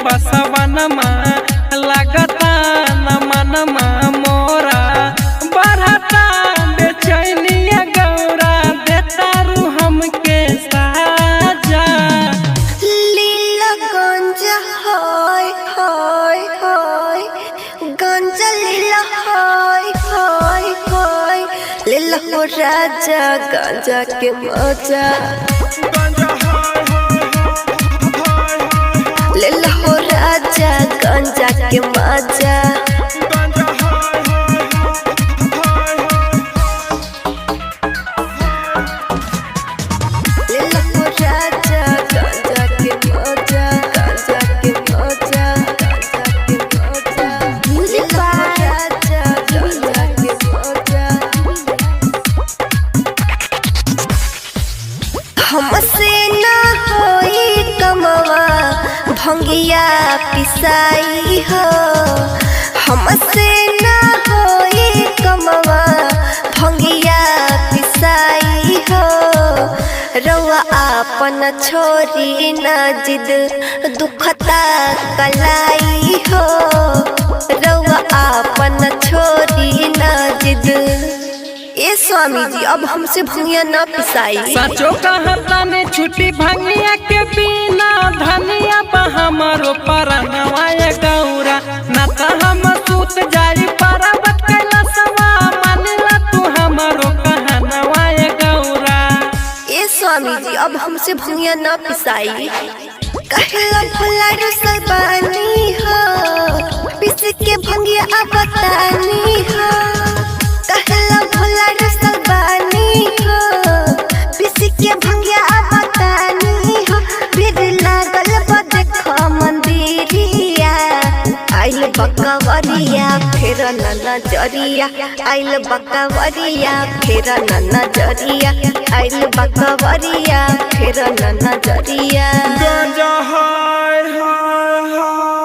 बसवनमा लगता न मनमा मोरा बढ़ता बेचैनिया गौरा देता रू हमके साजा लीला गंजा हाय हाय हाय गंजा लीला हाय हाय हाय लीला हो राजा गंजा के मजा लीला हो राजा गंजा के मजा लीला हो राजा गंजा के मजा गंजा के मजा गंजा के मजा लीला हो राजा गंजा के मजा हमसे ना होई कमवा भंगिया पिसाई हो हमसे ना होई कमवा भंगिया पिसाई हो रउआ आपन छोरी ना जिद दुखता कलाई हो रउआ आपन छोरी ना जिद ए स्वामी जी अब हमसे भंगिया ना पिसाई सचो कहता ने छुट्टी भंगिया के बिना धनिया बा हमारो परनवाए गौरा न त हम सूत जाई परबत कैलाशवा मानिला तू हमारो कहनवाए गौरा ए स्वामी जी अब हमसे भंगिया ना पिसाई कहला भोला रुसल बानी हो पिस के भंगिया अब बतानी हो कहला भोला रुसल बानी हो पिस के भंगिया अब बतानी हो फिर लागल बा देखो मंदिरिया आइल बकवरिया फिर न नजरिया आइल बकवरिया फिर न नजरिया आइल बकवरिया फिर न नजरिया गांजा हाय हाय हाय